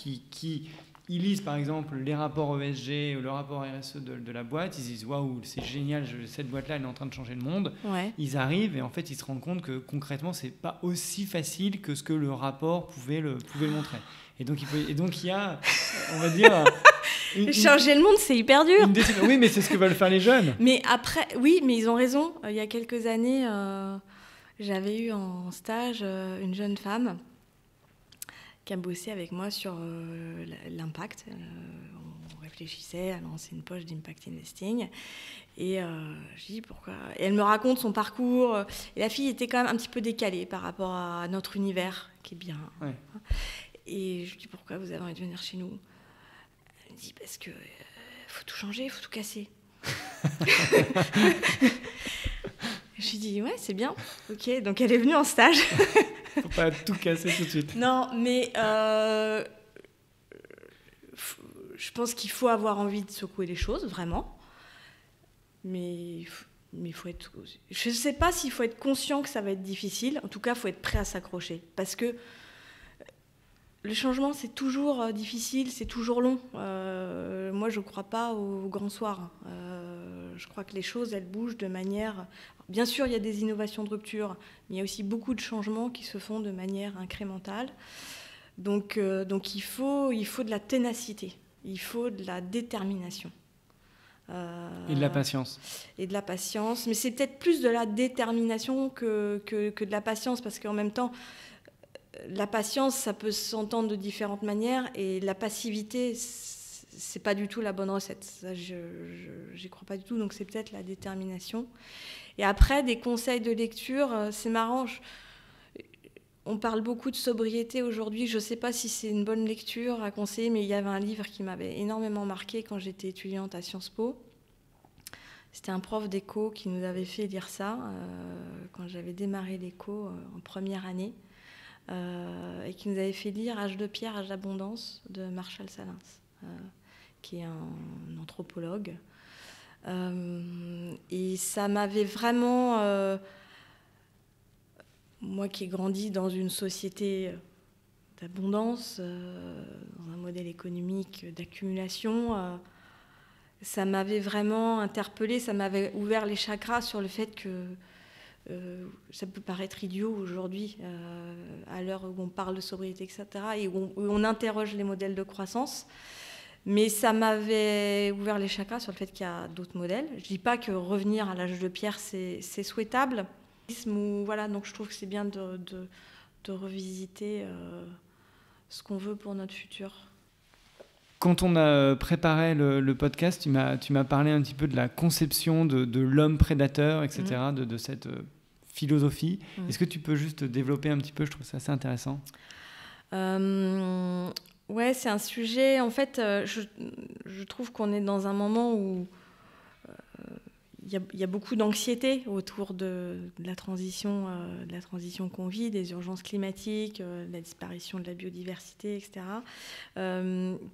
ils lisent par exemple les rapports ESG ou le rapport RSE de la boîte, ils se disent waouh, c'est génial, cette boîte-là elle est en train de changer le monde. Ouais. Ils arrivent et en fait ils se rendent compte que concrètement c'est pas aussi facile que ce que le rapport pouvait le montrer. Et donc il y a, on va dire, changer le monde, c'est hyper dur. Oui, mais c'est ce que veulent faire les jeunes. Mais après, oui, mais ils ont raison. Il y a quelques années, j'avais eu en stage une jeune femme qui a bossé avec moi sur l'impact. On réfléchissait à lancer une poche d'impact investing. Et je dis pourquoi. Et elle me raconte son parcours. Et la fille était quand même un petit peu décalée par rapport à notre univers, qui est bien. Ouais. Et je dis pourquoi vous avez envie de venir chez nous? Elle me dit parce que faut tout changer, il faut tout casser. Je lui dis ouais, c'est bien. Ok, donc elle est venue en stage. Faut pas tout casser tout de suite. Non, mais je pense qu'il faut avoir envie de secouer les choses, vraiment. Mais il faut être... Je ne sais pas s'il faut être conscient que ça va être difficile. En tout cas, il faut être prêt à s'accrocher. Parce que le changement, c'est toujours difficile, c'est toujours long. Moi, je ne crois pas au grand soir. Je crois que les choses, elles bougent de manière... Bien sûr, il y a des innovations de rupture, mais il y a aussi beaucoup de changements qui se font de manière incrémentale. Donc il faut de la ténacité, il faut de la détermination. Et de la patience. Et de la patience. Mais c'est peut-être plus de la détermination que de la patience, parce qu'en même temps, la patience, ça peut s'entendre de différentes manières, et la passivité, c'est pas du tout la bonne recette. Ça, j'y crois pas du tout, donc c'est peut-être la détermination. Et après, des conseils de lecture, c'est marrant. On parle beaucoup de sobriété aujourd'hui. Je ne sais pas si c'est une bonne lecture à conseiller, mais il y avait un livre qui m'avait énormément marqué quand j'étais étudiante à Sciences Po. C'était un prof d'éco qui nous avait fait lire ça quand j'avais démarré l'éco en première année, et qui nous avait fait lire Âge de pierre, âge d'abondance de Marshall Salins, qui est un anthropologue. Et ça m'avait vraiment... moi qui ai grandi dans une société d'abondance, dans un modèle économique d'accumulation, ça m'avait vraiment interpellée, ça m'avait ouvert les chakras sur le fait que ça peut paraître idiot aujourd'hui, à l'heure où on parle de sobriété, etc., et où on interroge les modèles de croissance. Mais ça m'avait ouvert les chakras sur le fait qu'il y a d'autres modèles. Je ne dis pas que revenir à l'âge de pierre, c'est souhaitable. Voilà, donc je trouve que c'est bien de revisiter ce qu'on veut pour notre futur. Quand on a préparé le podcast, tu m'as parlé un petit peu de la conception de l'homme prédateur, etc., de cette philosophie. Est-ce que tu peux juste développer un petit peu? Je trouve ça assez intéressant. Ouais, c'est un sujet... En fait, je trouve qu'on est dans un moment où il y a beaucoup d'anxiété autour de la transition qu'on vit, des urgences climatiques, la disparition de la biodiversité, etc.,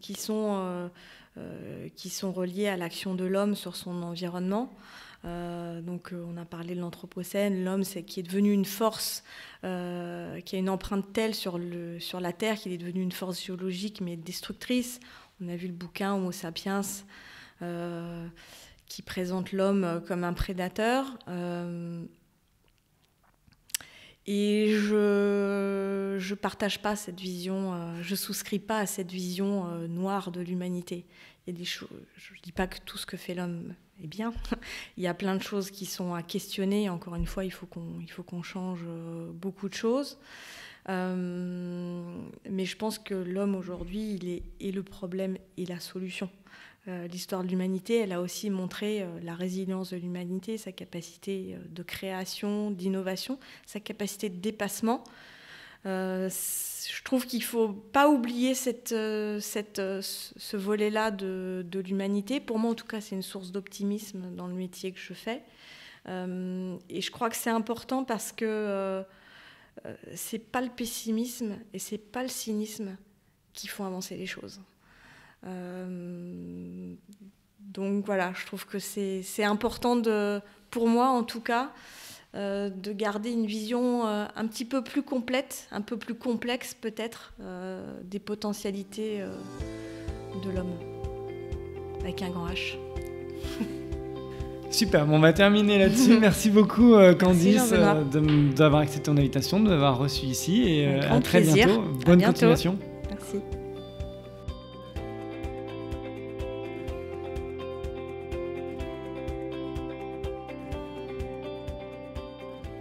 qui sont qui sont reliées à l'action de l'homme sur son environnement. Donc on a parlé de l'Anthropocène, l'homme qui est devenu une force, qui a une empreinte telle sur la Terre qu'il est devenu une force géologique mais destructrice. On a vu le bouquin Homo sapiens qui présente l'homme comme un prédateur. Et je partage pas cette vision, je souscris pas à cette vision noire de l'humanité. Il y a des choses, je dis pas que tout ce que fait l'homme est bien. Il y a plein de choses qui sont à questionner. Encore une fois, il faut qu'on change beaucoup de choses. Mais je pense que l'homme aujourd'hui, il est et le problème et la solution. L'histoire de l'humanité, elle a aussi montré la résilience de l'humanité, sa capacité de création, d'innovation, sa capacité de dépassement. Je trouve qu'il ne faut pas oublier ce volet-là de l'humanité. Pour moi, en tout cas, c'est une source d'optimisme dans le métier que je fais. Et je crois que c'est important parce que ce n'est pas le pessimisme et ce n'est pas le cynisme qui font avancer les choses. Donc voilà, je trouve que c'est important pour moi en tout cas, de garder une vision un petit peu plus complète, un peu plus complexe peut-être, des potentialités de l'homme, avec un grand H. Super, on va terminer là-dessus. Merci beaucoup Candice d'avoir accepté ton invitation, de m'avoir reçu ici et à très bientôt. Bonne continuation. Merci.